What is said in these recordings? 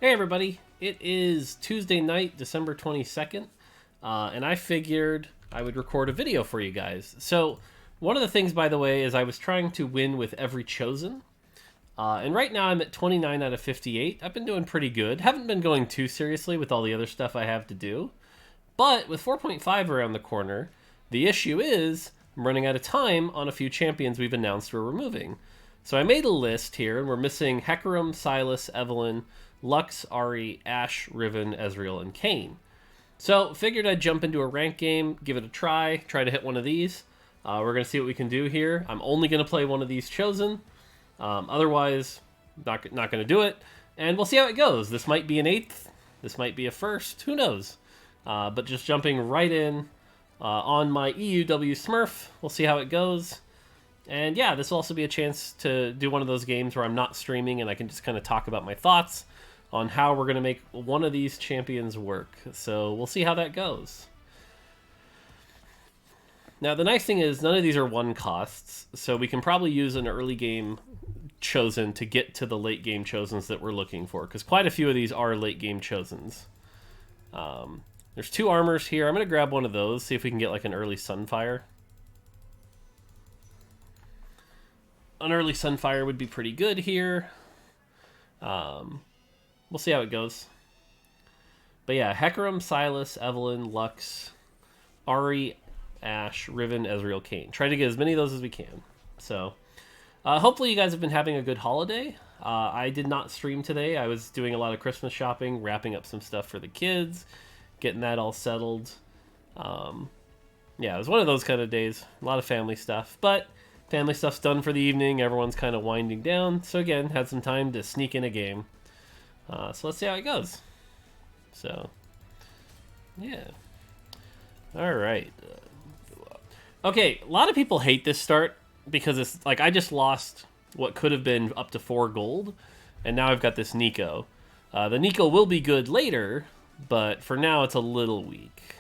Hey everybody, it is Tuesday night, December 22nd, and I figured I would record a video for you guys. So, one of the things, by the way, is I was trying to win with every chosen, and right now I'm at 29 out of 58. I've been doing pretty good. Haven't been going too seriously with all the other stuff I have to do, but with 4.5 around the corner, the issue is I'm running out of time on a few champions we've announced we're removing. So I made a list here, and we're missing Hecarim, Silas, Evelyn, Lux, Ari, Ashe, Riven, Ezreal, and Kayn. So figured I'd jump into a ranked game, give it a try to hit one of these. We're going to see what we can do here. I'm only going to play one of these chosen. Otherwise, not going to do it. And we'll see how it goes. This might be an 8th. This might be a 1st. Who knows? But just jumping right in on my EUW Smurf. We'll see how it goes. And yeah, this will also be a chance to do one of those games where I'm not streaming and I can just kind of talk about my thoughts on how we're going to make one of these champions work. So we'll see how that goes. Now, the nice thing is none of these are one costs, so we can probably use an early game chosen to get to the late game chosens that we're looking for, because quite a few of these are late game chosens. There's 2 armors here. I'm going to grab one of those, see if we can get like an early Sunfire. An early Sunfire would be pretty good here. We'll see how it goes. But yeah, Hecarim, Silas, Evelyn, Lux, Ari, Ashe, Riven, Ezreal, Kayn. Try to get as many of those as we can. So, hopefully you guys have been having a good holiday. I did not stream today. I was doing a lot of Christmas shopping, wrapping up some stuff for the kids, getting that all settled. Yeah, it was one of those kind of days. A lot of family stuff. But family stuff's done for the evening. Everyone's kind of winding down. So again, had some time to sneak in a game. So let's see how it goes. So, yeah. All right. Okay, a lot of people hate this start because it's like I just lost what could have been up to 4 gold, and now I've got this Nico. The Nico will be good later, but for now it's a little weak.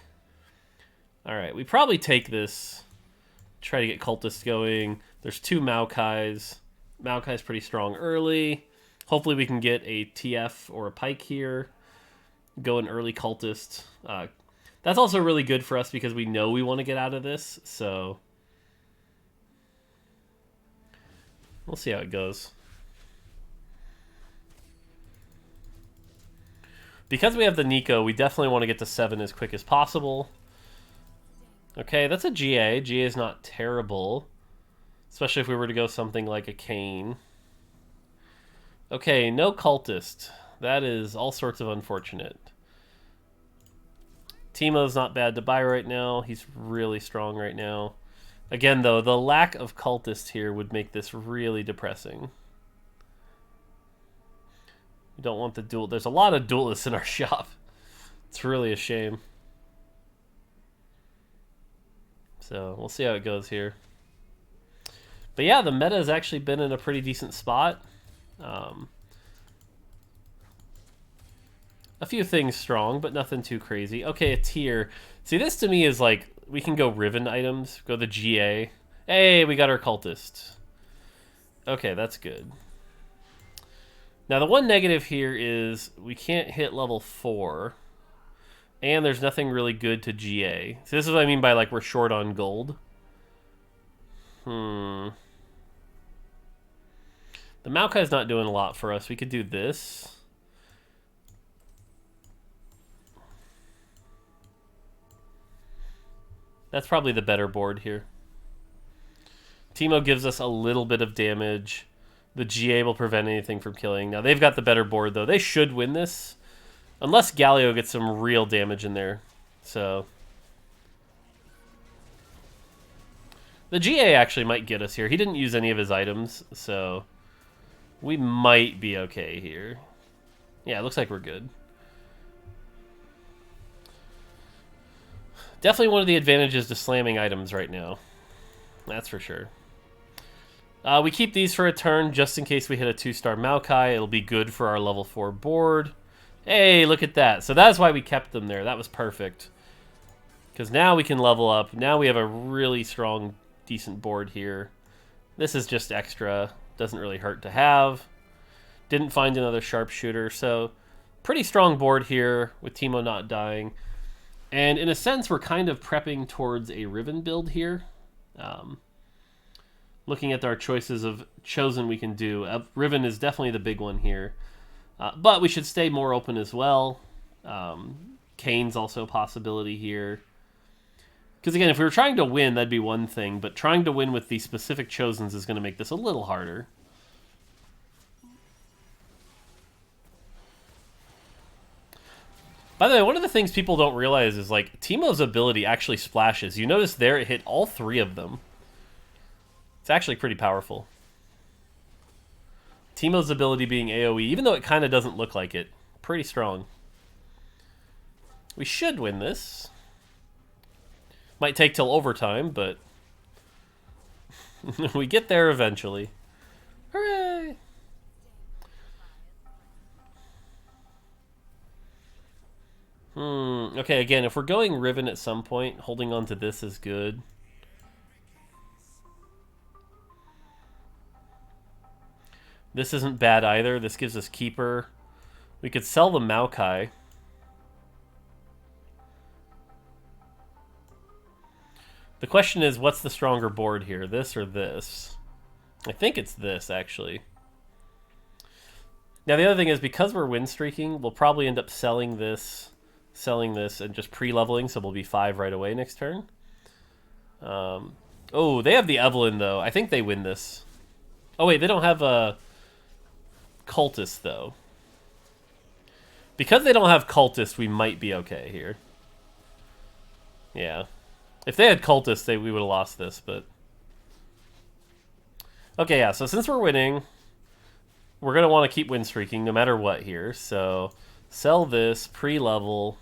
All right, we probably take this. Try to get cultists going. There's 2 Maokais. Maokai's pretty strong early. Hopefully we can get a TF or a Pike here. Go an early cultist. That's also really good for us because we know we want to get out of this. So we'll see how it goes. Because we have the Nico, we definitely want to get to 7 as quick as possible. Okay, that's a GA. GA is not terrible. Especially if we were to go something like a Kayn. Okay, no cultist. That is all sorts of unfortunate. Teemo's not bad to buy right now. He's really strong right now. Again, though, the lack of cultist here would make this really depressing. We don't want the duel. There's a lot of duelists in our shop. It's really a shame. So we'll see how it goes here. But yeah, the meta has actually been in a pretty decent spot. A few things strong, but nothing too crazy. Okay, a tier. See, this to me is like, we can go Riven items, go the GA. Hey, we got our cultist. Okay, that's good. Now, the one negative here is we can't hit level 4. And there's nothing really good to GA. So this is what I mean by, like, we're short on gold. The Maokai's not doing a lot for us. We could do this. That's probably the better board here. Teemo gives us a little bit of damage. The GA will prevent anything from killing. Now, they've got the better board, though. They should win this. Unless Galio gets some real damage in there. So the GA actually might get us here. He didn't use any of his items, so we might be okay here. Yeah, it looks like we're good. Definitely one of the advantages to slamming items right now. That's for sure. We keep these for a turn just in case we hit a 2-star Maokai. It'll be good for our level 4 board. Hey, look at that. So that's why we kept them there. That was perfect. Because now we can level up. Now we have a really strong, decent board here. This is just extra. Doesn't really hurt to have. Didn't find another sharpshooter, so pretty strong board here with Teemo not dying. And in a sense, we're kind of prepping towards a Riven build here. Looking at our choices of Chosen we can do. Riven is definitely the big one here. But we should stay more open as well. Kane's also a possibility here. Because again, if we were trying to win, that'd be one thing. But trying to win with the specific Chosens is going to make this a little harder. By the way, one of the things people don't realize is like Teemo's ability actually splashes. You notice there it hit all 3 of them. It's actually pretty powerful. Teemo's ability being AoE, even though it kind of doesn't look like it, pretty strong. We should win this. Might take till overtime, but we get there eventually. Hooray! Okay, again, if we're going Riven at some point, holding on to this is good. This isn't bad either. This gives us Keeper. We could sell the Maokai. The question is, what's the stronger board here? This or this? I think it's this, actually. Now, the other thing is, because we're win streaking, we'll probably end up selling this, and just pre-leveling, so we'll be 5 right away next turn. Oh, they have the Evelyn, though. I think they win this. Oh, wait, they don't have a Cultist, though. Because they don't have Cultist, we might be okay here. Yeah. If they had Cultist, we would have lost this, but... Okay, yeah, so since we're winning, we're going to want to keep win streaking no matter what here. So, sell this, pre-level.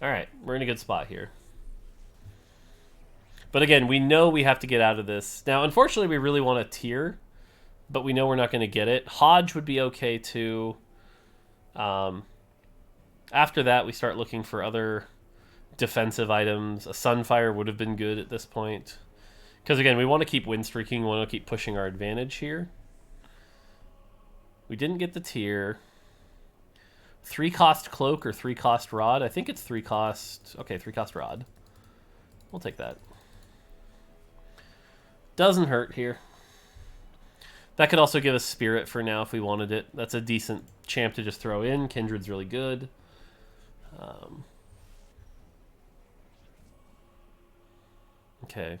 Alright, we're in a good spot here. But again, we know we have to get out of this. Now, unfortunately, we really want a tier, but we know we're not going to get it. Hodge would be okay, too. After that, we start looking for other defensive items. A Sunfire would have been good at this point. Because, again, we want to keep win streaking. We want to keep pushing our advantage here. We didn't get the tier. 3-cost Cloak or 3-cost Rod? I think it's 3-cost... Okay, 3-cost Rod. We'll take that. Doesn't hurt here. That could also give us Spirit for now if we wanted it. That's a decent champ to just throw in. Kindred's really good. Okay.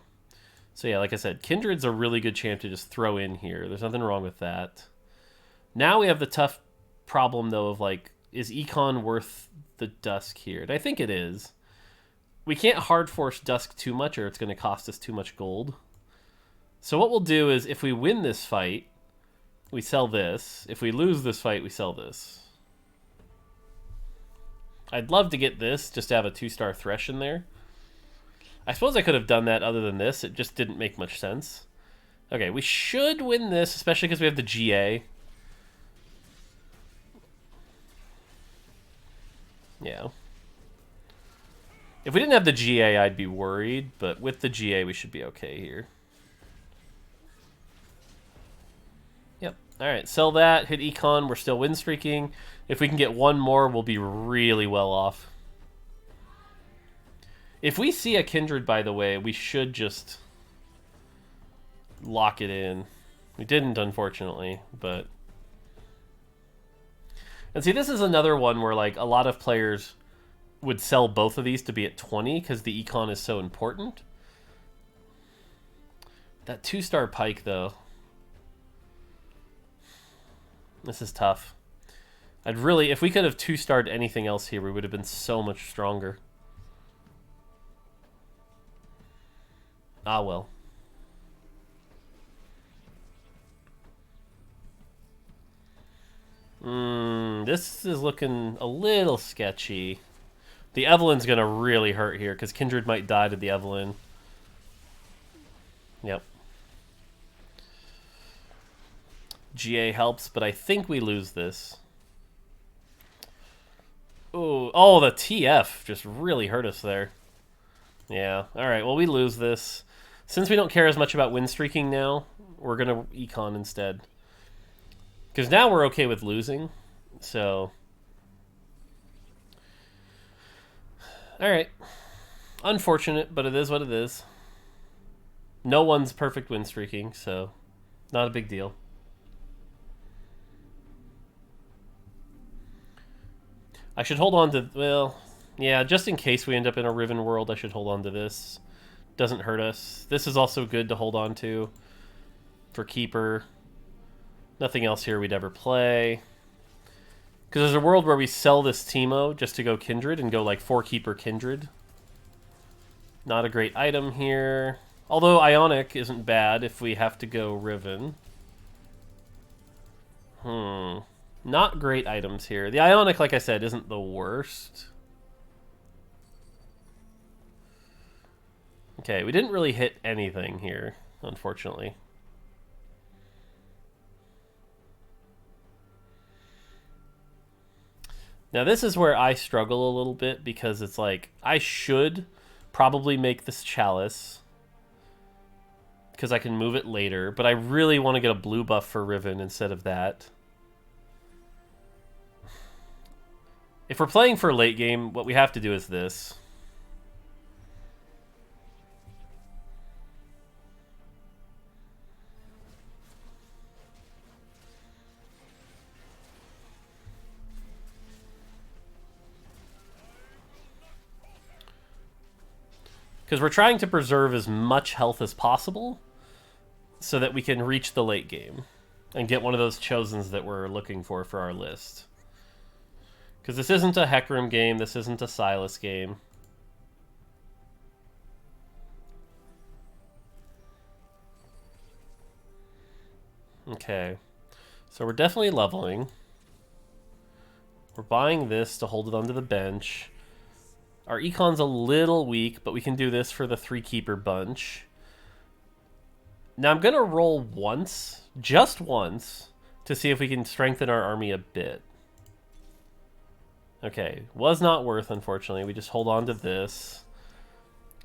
So yeah, like I said, Kindred's a really good champ to just throw in here. There's nothing wrong with that. Now we have the tough problem, though, of like, is Econ worth the Dusk here? And I think it is. We can't hard force Dusk too much or it's going to cost us too much gold. So what we'll do is if we win this fight, we sell this. If we lose this fight, we sell this. I'd love to get this, just to have a 2-star Thresh in there. I suppose I could have done that other than this. It just didn't make much sense. Okay, we should win this, especially because we have the GA. Yeah. If we didn't have the GA, I'd be worried, but with the GA, we should be okay here. Yep. All right, sell that, hit Econ. We're still win streaking. If we can get one more, we'll be really well off. If we see a Kindred, by the way, we should just lock it in. We didn't, unfortunately, but... And see, this is another one where, like, a lot of players would sell both of these to be at 20 because the Econ is so important. That 2-star Pike, though. This is tough. I'd really... If we could have 2-starred anything else here, we would have been so much stronger. Ah, well. This is looking a little sketchy. The Evelyn's going to really hurt here because Kindred might die to the Evelyn. Yep. GA helps, but I think we lose this. Ooh, oh, the TF just really hurt us there. Yeah, alright, well, we lose this. Since we don't care as much about win streaking now, we're going to Econ instead. Because now we're okay with losing. So... Alright. Unfortunate, but it is what it is. No one's perfect win streaking, so not a big deal. I should hold on to... Well, yeah, just in case we end up in a Riven world, I should hold on to this. Doesn't hurt us. This is also good to hold on to for Keeper. Nothing else here we'd ever play. Because there's a world where we sell this Teemo just to go Kindred and go like 4 Keeper Kindred. Not a great item here. Although Ionic isn't bad if we have to go Riven. Not great items here. The Ionic, like I said, isn't the worst. Okay, we didn't really hit anything here, unfortunately. Now this is where I struggle a little bit because it's like, I should probably make this Chalice because I can move it later, but I really want to get a blue buff for Riven instead of that. If we're playing for late game, what we have to do is this. Because we're trying to preserve as much health as possible so that we can reach the late game and get one of those Chosens that we're looking for our list. Because this isn't a Hecarim game, this isn't a Sylas game. Okay, so we're definitely leveling. We're buying this to hold it onto the bench. Our econ's a little weak, but we can do this for the 3 Keeper bunch. Now I'm going to roll once, just once, to see if we can strengthen our army a bit. Okay, was not worth, unfortunately. We just hold on to this.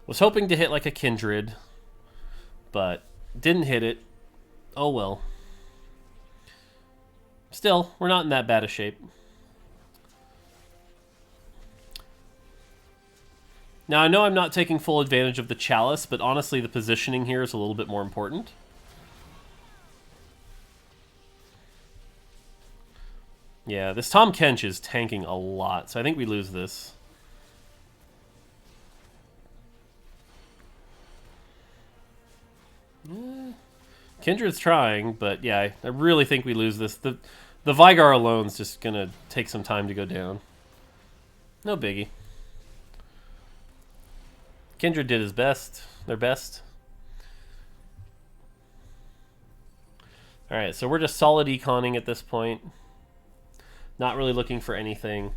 Was hoping to hit like a Kindred, but didn't hit it. Oh well. Still, we're not in that bad a shape. Now, I know I'm not taking full advantage of the Chalice, but honestly, the positioning here is a little bit more important. Yeah, this Tahm Kench is tanking a lot, so I think we lose this. Kindred's trying, but yeah, I really think we lose this. The Vigar alone's just going to take some time to go down. No biggie. Kindred did his best. Their best. Alright, so we're just solid econing at this point. Not really looking for anything.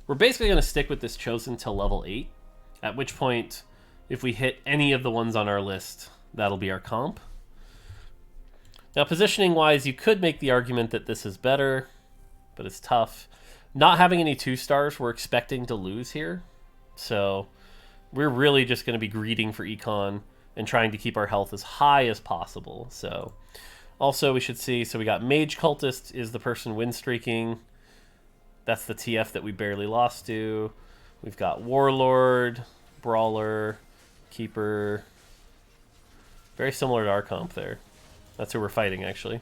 We're basically going to stick with this Chosen till level 8. At which point, if we hit any of the ones on our list, that'll be our comp. Now, positioning-wise, you could make the argument that this is better, but it's tough. Not having any 2-stars, we're expecting to lose here. So... we're really just going to be greeting for econ and trying to keep our health as high as possible. So, also we should see, so we got Mage Cultist is the person win streaking. That's the TF that we barely lost to. We've got Warlord, Brawler, Keeper. Very similar to our comp there. That's who we're fighting, actually.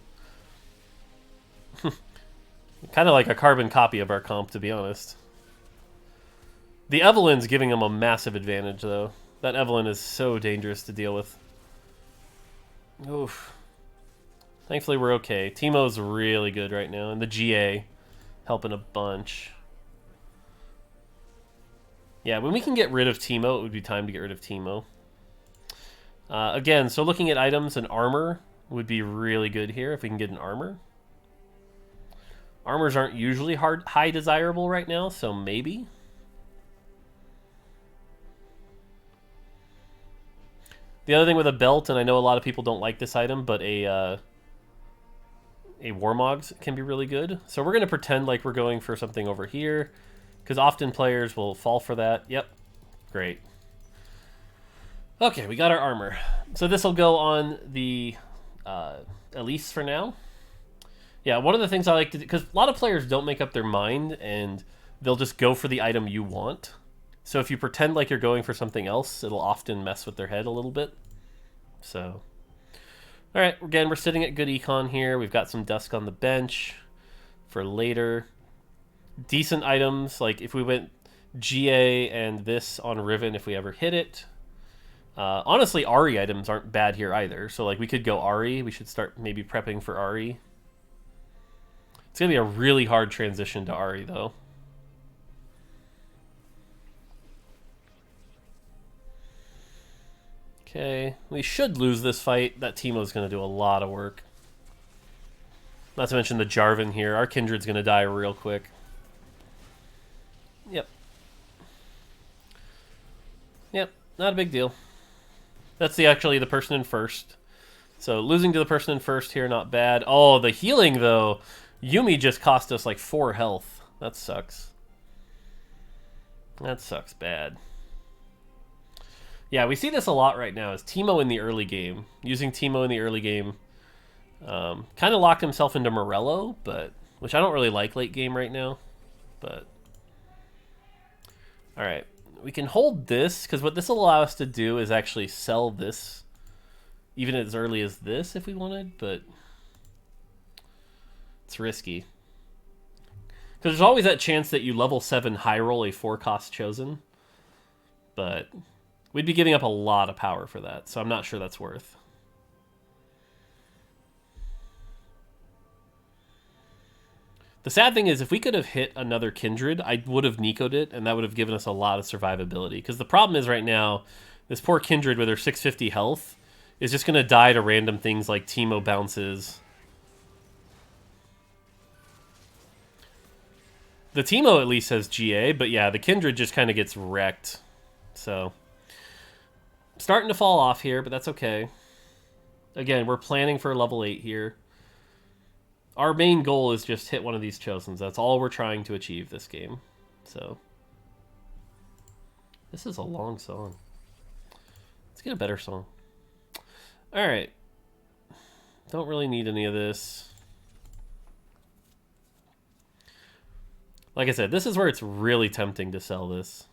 Kind of like a carbon copy of our comp, to be honest. The Evelyn's giving him a massive advantage, though. That Evelyn is so dangerous to deal with. Oof. Thankfully, we're okay. Teemo's really good right now, and the GA helping a bunch. Yeah, when we can get rid of Teemo, it would be time to get rid of Teemo. Again, so looking at items, an armor would be really good here if we can get an armor. Armors aren't usually high desirable right now, so maybe. The other thing with a belt, and I know a lot of people don't like this item, but a Warmogs can be really good. So we're going to pretend like we're going for something over here, because often players will fall for that. Yep, great. Okay, we got our armor. So this will go on the Elise for now. Yeah, one of the things I like to do, because a lot of players don't make up their mind, and they'll just go for the item you want. So if you pretend like you're going for something else, it'll often mess with their head a little bit. So, all right, again, we're sitting at good econ here. We've got some Dusk on the bench for later. Decent items, like if we went GA and this on Riven, if we ever hit it. Honestly, Ari items aren't bad here either. So like we could go Ari. We should start maybe prepping for Ari. It's going to be a really hard transition to Ari, though. Okay, we should lose this fight. That Teemo's going to do a lot of work. Not to mention the Jarvan here. Our Kindred's going to die real quick. Yep. Yep, not a big deal. That's actually the person in first. So losing to the person in first here, not bad. Oh, the healing, though. Yuumi just cost us like 4 health. That sucks. That sucks bad. Yeah, we see this a lot right now is Teemo in the early game. Using Teemo in the early game. Kind of locked himself into Morello, which I don't really like late game right now. But alright. We can hold this, because what this will allow us to do is actually sell this even as early as this if we wanted, but it's risky. Because there's always that chance that you level 7 high roll a 4-cost Chosen, but we'd be giving up a lot of power for that, so I'm not sure that's worth. The sad thing is, if we could have hit another Kindred, I would have Nico'd it, and that would have given us a lot of survivability. Because the problem is right now, this poor Kindred with her 650 health is just going to die to random things like Teemo bounces. The Teemo at least has GA, but yeah, the Kindred just kind of gets wrecked. So, starting to fall off here, but that's okay. Again, we're planning for level 8 here. Our main goal is just hit one of these Chosens. That's all we're trying to achieve this game. So, this is a long song. Let's get a better song. Alright. Don't really need any of this. Like I said, this is where it's really tempting to sell this.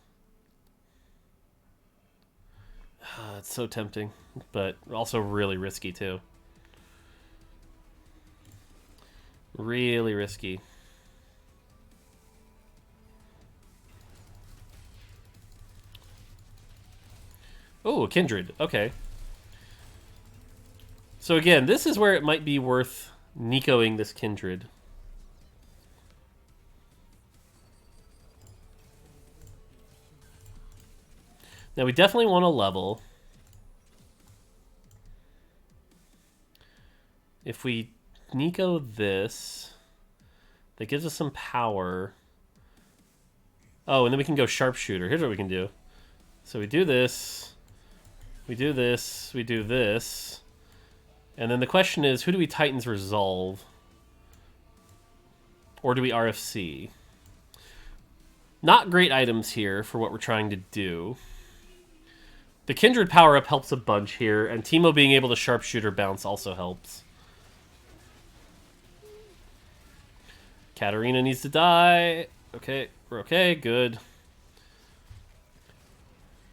It's so tempting, but also really risky too. Really risky. Oh, a Kindred. Okay. So again, this is where it might be worth Nicoing this Kindred. Now we definitely want to level. If we Nico this, that gives us some power. Oh, and then we can go Sharpshooter. Here's what we can do. So we do this, we do this, we do this. And then the question is, who do we Titan's Resolve? Or do we RFC? Not great items here for what we're trying to do. The Kindred power-up helps a bunch here, and Teemo being able to Sharpshooter bounce also helps. Katarina needs to die. Okay, we're okay, good.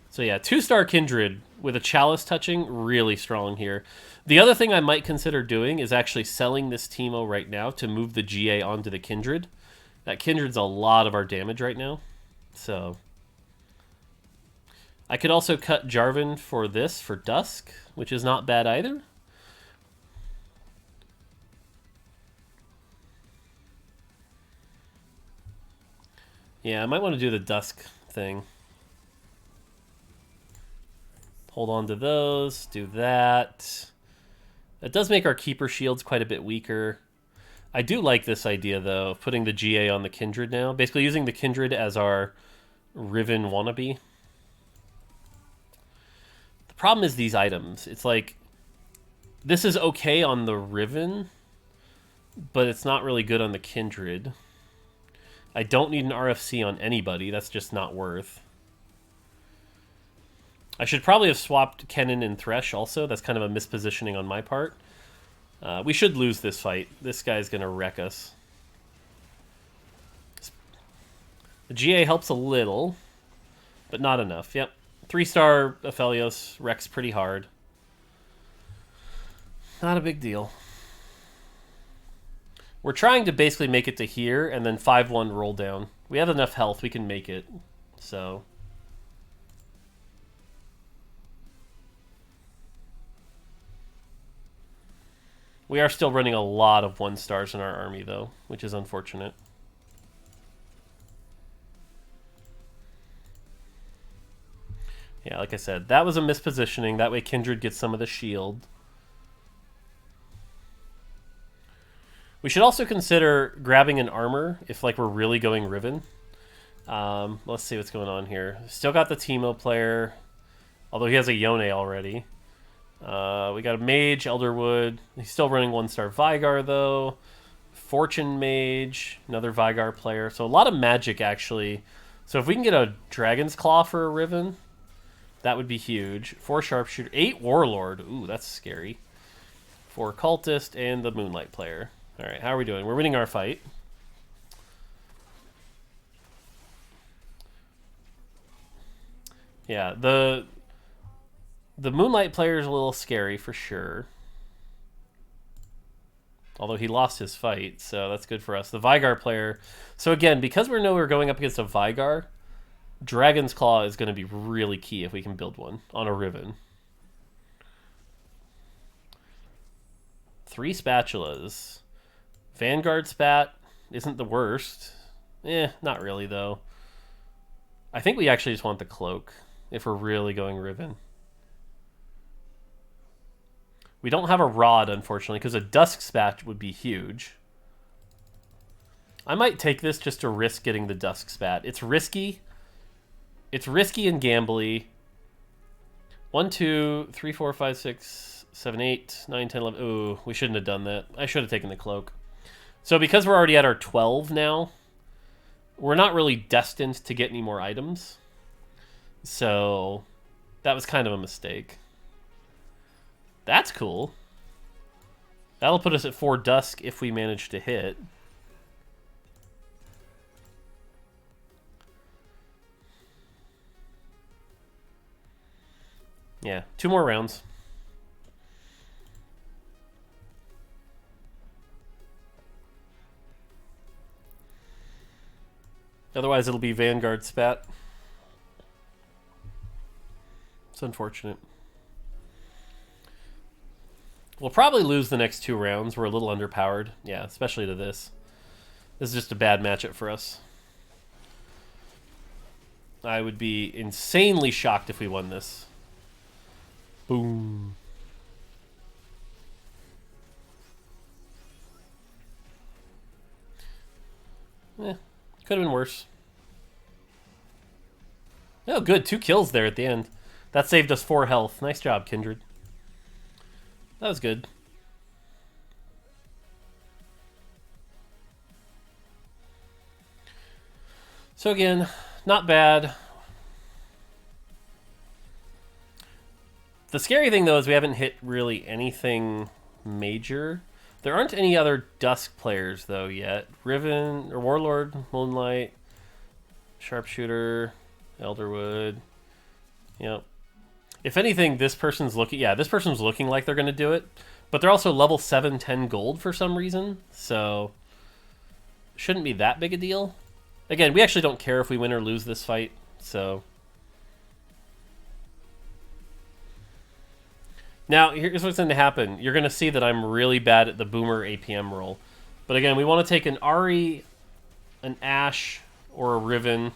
So yeah, 2-star Kindred with a Chalice touching, really strong here. The other thing I might consider doing is actually selling this Teemo right now to move the GA onto the Kindred. That Kindred's a lot of our damage right now. So I could also cut Jarvan for this, for Dusk, which is not bad either. Yeah, I might want to do the Dusk thing. Hold on to those, do that. That does make our Keeper shields quite a bit weaker. I do like this idea, though, of putting the GA on the Kindred now. Basically using the Kindred as our Riven wannabe. The problem is these items. It's like, this is okay on the Riven, but it's not really good on the Kindred. I don't need an RFC on anybody. That's just not worth. I should probably have swapped Kennen and Thresh also. That's kind of a mispositioning on my part. We should lose this fight. This guy's going to wreck us. The GA helps a little, but not enough. Yep. 3-star Aphelios wrecks pretty hard. Not a big deal. We're trying to basically make it to here and then 5-1 roll down. We have enough health. We can make it. So... we are still running a lot of 1-stars in our army, though, which is unfortunate. Yeah, like I said, that was a mispositioning. That way Kindred gets some of the shield. We should also consider grabbing an armor if like we're really going Riven. Let's see what's going on here. Still got the Teemo player, although he has a Yone already. We got a Mage, Elderwood. He's still running 1-star Vigar, though. Fortune Mage, another Vigar player. So a lot of magic, actually. So if we can get a Dragon's Claw for a Riven, that would be huge. 4 Sharpshooter, 8 Warlord. Ooh, that's scary. 4 Cultist, and the Moonlight player. All right, how are we doing? We're winning our fight. Yeah, the Moonlight player is a little scary for sure. Although he lost his fight, so that's good for us. The Vigar player. So again, because we know we're going up against a Vigar, Dragon's Claw is going to be really key if we can build one on a Riven. 3 spatulas. Vanguard spat isn't the worst. Not really, though. I think we actually just want the cloak if we're really going Riven. We don't have a rod, unfortunately, because a dusk spat would be huge. I might take this just to risk getting the dusk spat. It's risky. It's risky and gambly. 1, 2, 3, 4, 5, 6, 7, 8, 9, 10, 11. Ooh, we shouldn't have done that. I should have taken the cloak. So because we're already at our 12 now, we're not really destined to get any more items. So that was kind of a mistake. That's cool. That'll put us at 4 dusk if we manage to hit. Yeah, 2 more rounds. Otherwise, it'll be Vanguard spat. It's unfortunate. We'll probably lose the next 2 rounds. We're a little underpowered. Yeah, especially to this. This is just a bad matchup for us. I would be insanely shocked if we won this. Boom. Could have been worse. Oh, good. 2 kills there at the end. That saved us 4 health. Nice job, Kindred. That was good. So again, not bad. The scary thing, though, is we haven't hit really anything major. There aren't any other Dusk players, though, yet. Riven, or Warlord, Moonlight, Sharpshooter, Elderwood. Yep. If anything, this person's looking... yeah, this person's looking like they're going to do it. But they're also level 7, 10 gold for some reason. So, shouldn't be that big a deal. Again, we actually don't care if we win or lose this fight. So... now, here's what's going to happen. You're going to see that I'm really bad at the Boomer APM roll. But again, we want to take an Ahri, an Ashe, or a Riven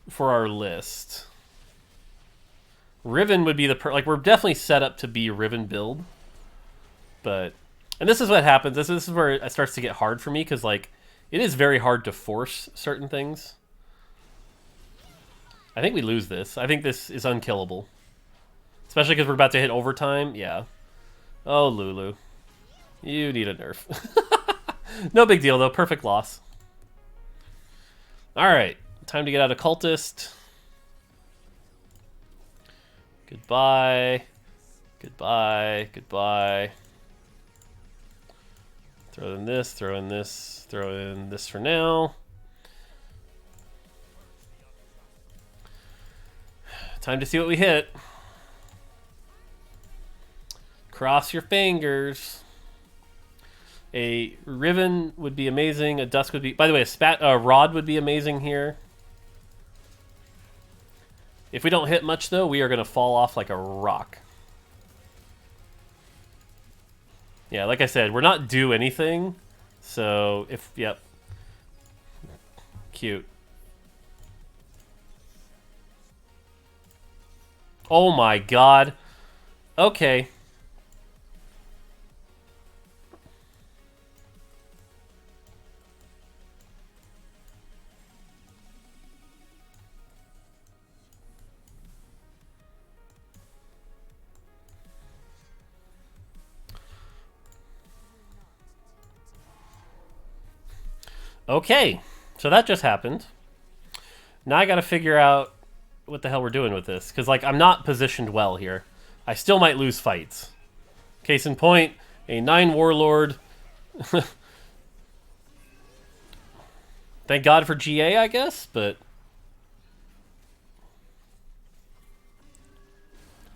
for our list. Riven would be the... like, we're definitely set up to be a Riven build. But... and this is what happens. This is where it starts to get hard for me, because, like, it is very hard to force certain things. I think we lose this. I think this is unkillable. Especially because we're about to hit overtime. Yeah. Oh, Lulu. You need a nerf. No big deal, though. Perfect loss. Alright. Time to get out of Cultist. Goodbye. Goodbye. Goodbye. Throw in this, throw in this, throw in this for now. Time to see what we hit. Cross your fingers. A Riven would be amazing. A Dusk would be... By the way, a Rod would be amazing here. If we don't hit much, though, we are going to fall off like a rock. Yeah, like I said, we're not due anything. So, if... Yep. Cute. Oh my god. Okay. Okay, so that just happened. Now I gotta figure out what the hell we're doing with this. Because, like, I'm not positioned well here. I still might lose fights. Case in point, a 9 Warlord. Thank God for GA, I guess, but...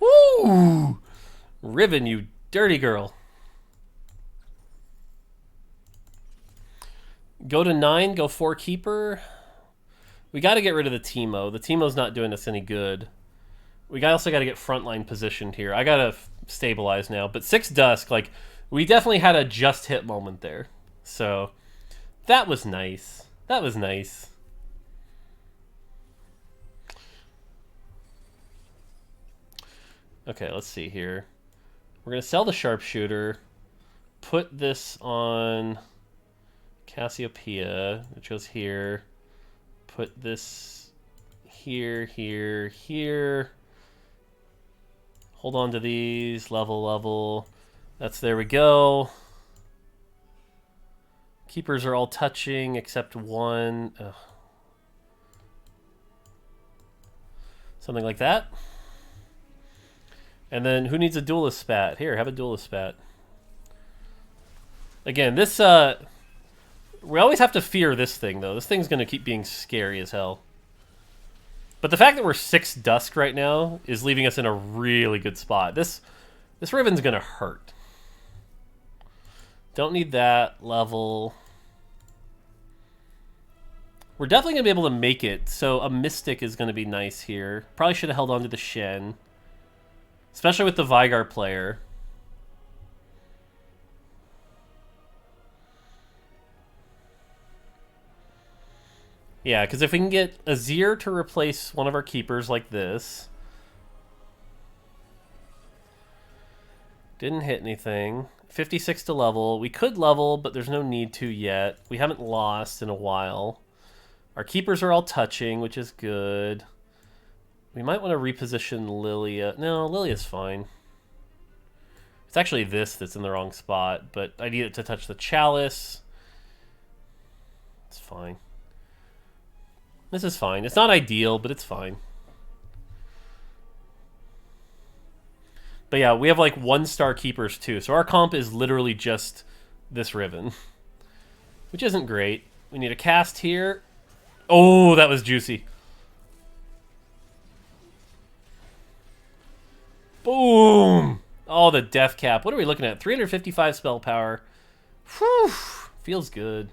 Woo! Riven, you dirty girl. Go to 9, go 4 Keeper. We got to get rid of the Teemo. The Teemo's not doing us any good. We also got to get frontline positioned here. I got to stabilize now. But 6 Dusk, like, we definitely had a just hit moment there. So, that was nice. That was nice. Okay, let's see here. We're going to sell the Sharpshooter. Put this on Cassiopeia, which goes here. Put this here, here, here. Hold on to these. Level. That's, there we go. Keepers are all touching except one. Ugh. Something like that. And then who needs a duelist spat? Here, have a duelist spat. Again, this we always have to fear this thing, though. This thing's going to keep being scary as hell. But the fact that we're 6 Dusk right now is leaving us in a really good spot. This Riven's going to hurt. Don't need that level. We're definitely going to be able to make it, so a Mystic is going to be nice here. Probably should have held on to the Shen. Especially with the Vygar player. Yeah, because if we can get Azir to replace one of our keepers like this. Didn't hit anything. 56 to level. We could level, but there's no need to yet. We haven't lost in a while. Our keepers are all touching, which is good. We might want to reposition Lilia. No, Lilia's fine. It's actually this that's in the wrong spot, but I need it to touch the Chalice. It's fine. This is fine. It's not ideal, but it's fine. But yeah, we have like 1-star keepers too. So our comp is literally just this Riven. Which isn't great. We need a cast here. Oh, that was juicy. Boom! Oh, the death cap. What are we looking at? 355 spell power. Whew. Feels good.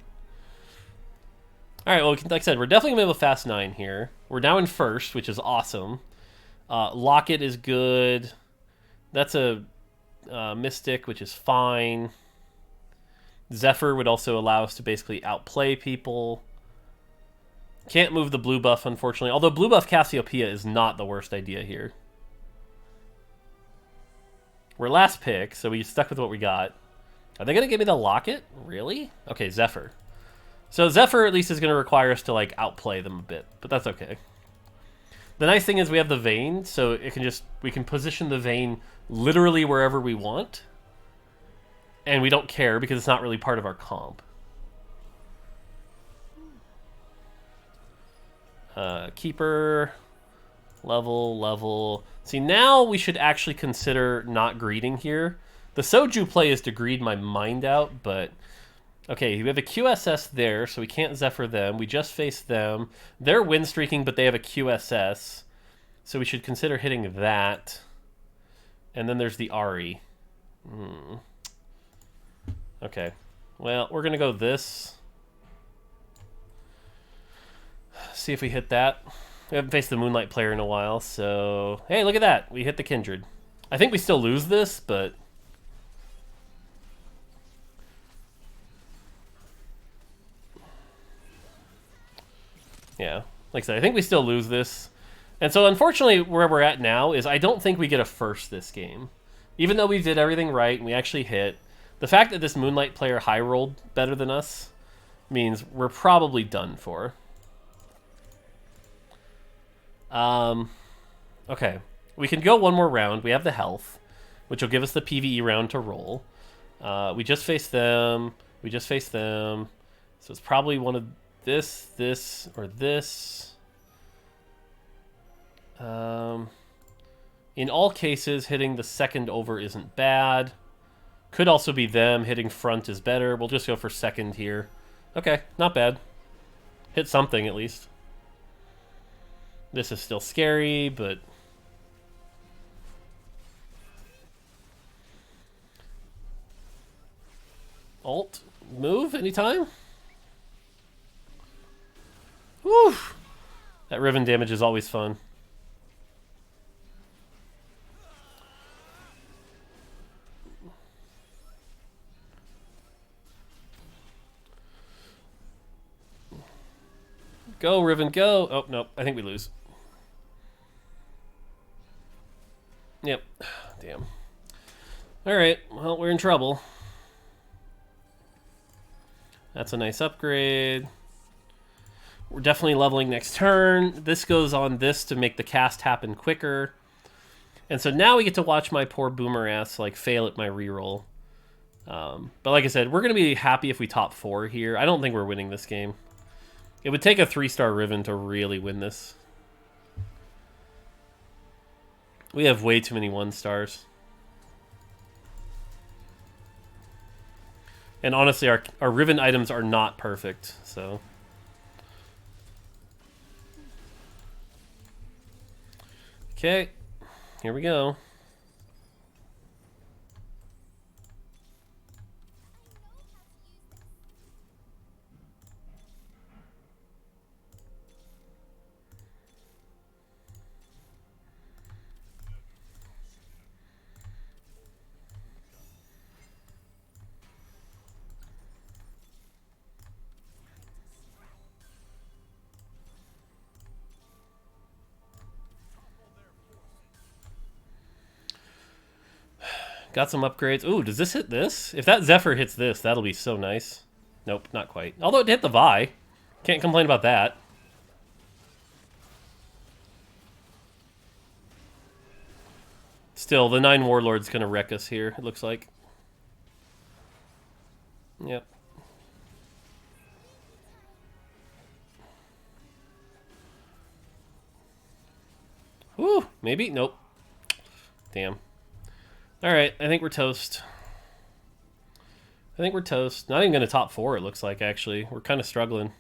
Alright, well, like I said, we're definitely going to be able to fast 9 here. We're now in first, which is awesome. Locket is good. That's a Mystic, which is fine. Zephyr would also allow us to basically outplay people. Can't move the blue buff, unfortunately. Although blue buff Cassiopeia is not the worst idea here. We're last pick, so we stuck with what we got. Are they going to give me the Locket? Really? Okay, Zephyr. So Zephyr at least is going to require us to like outplay them a bit, but that's okay. The nice thing is we have the Vayne, so it can we can position the Vayne literally wherever we want. And we don't care because it's not really part of our comp. Keeper. Level. See, now we should actually consider not greeding here. The Soju play is to greed my mind out, but... Okay, we have a QSS there, so we can't Zephyr them. We just faced them. They're win streaking, but they have a QSS. So we should consider hitting that. And then there's the Ari. Okay. Well, we're going to go this. See if we hit that. We haven't faced the Moonlight player in a while, so... Hey, look at that! We hit the Kindred. I think we still lose this, but... Yeah, like I said, I think we still lose this. And so, unfortunately, where we're at now is I don't think we get a first this game. Even though we did everything right and we actually hit, the fact that this Moonlight player high-rolled better than us means we're probably done for. Okay. We can go one more round. We have the health, which will give us the PvE round to roll. We just faced them. We just faced them. So it's probably one of this, or this. In all cases, hitting the second over isn't bad. Could also be them. Hitting front is better. We'll just go for second here. Okay, not bad. Hit something at least. This is still scary, but... Alt, move anytime? Woo! That Riven damage is always fun. Go, Riven, go! Oh, no, I think we lose. Yep. Damn. Alright, well, we're in trouble. That's a nice upgrade. We're definitely leveling next turn. This goes on this to make the cast happen quicker. And so now we get to watch my poor boomer ass like fail at my reroll. But like I said, we're going to be happy if we top 4 here. I don't think we're winning this game. It would take a 3-star Riven to really win this. We have way too many 1-stars. And honestly, our Riven items are not perfect, so... Okay, here we go. Got some upgrades. Ooh, does this hit this? If that Zephyr hits this, that'll be so nice. Nope, not quite. Although it hit the Vi. Can't complain about that. Still, the 9 Warlord's gonna wreck us here, it looks like. Yep. Whew, maybe? Nope. Damn. Alright, I think we're toast. I think we're toast. Not even going to top 4, it looks like, actually. We're kind of struggling.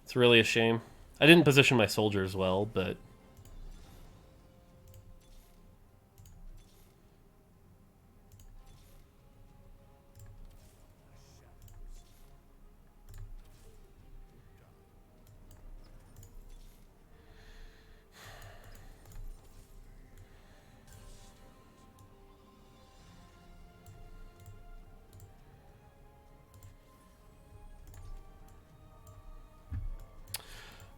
It's really a shame. I didn't position my soldiers well, but...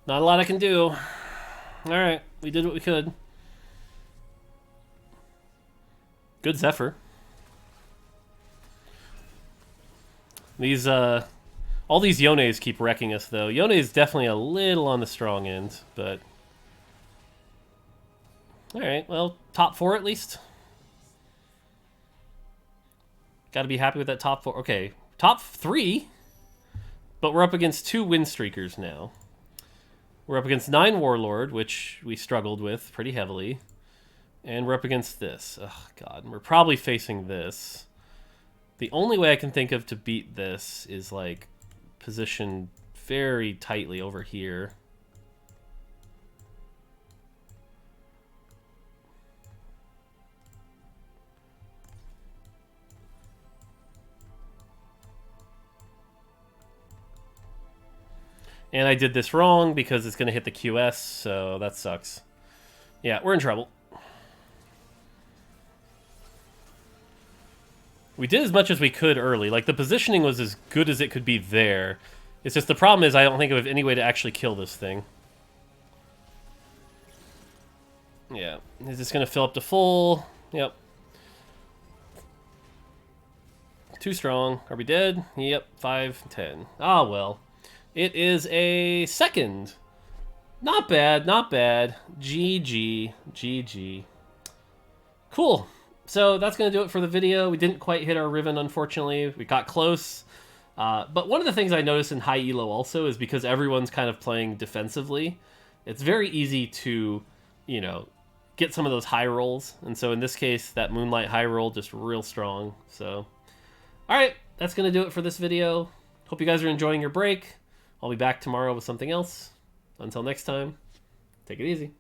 Not a lot I can do. Alright, we did what we could. Good Zephyr. These, all these Yones keep wrecking us, though. Yone is definitely a little on the strong end, but... Alright, well, top 4 at least. Gotta be happy with that top 4. Okay, top 3? But we're up against 2 win streakers now. We're up against 9 Warlord, which we struggled with pretty heavily. And we're up against this. Oh, God. And we're probably facing this. The only way I can think of to beat this is, like, position very tightly over here. And I did this wrong because it's going to hit the QS, so that sucks. Yeah, we're in trouble. We did as much as we could early. Like, the positioning was as good as it could be there. It's just the problem is I don't think of any way to actually kill this thing. Yeah. Is this going to fill up to full? Yep. Too strong. Are we dead? Yep. 5, 10. Ah, well. It is a second. Not bad, not bad. GG. GG. Cool. So that's going to do it for the video. We didn't quite hit our Riven, unfortunately. We got close. But one of the things I noticed in high elo also is because everyone's kind of playing defensively, it's very easy to, you know, get some of those high rolls. And so in this case, that Moonlight high roll just real strong. So, all right, that's going to do it for this video. Hope you guys are enjoying your break. I'll be back tomorrow with something else. Until next time, take it easy.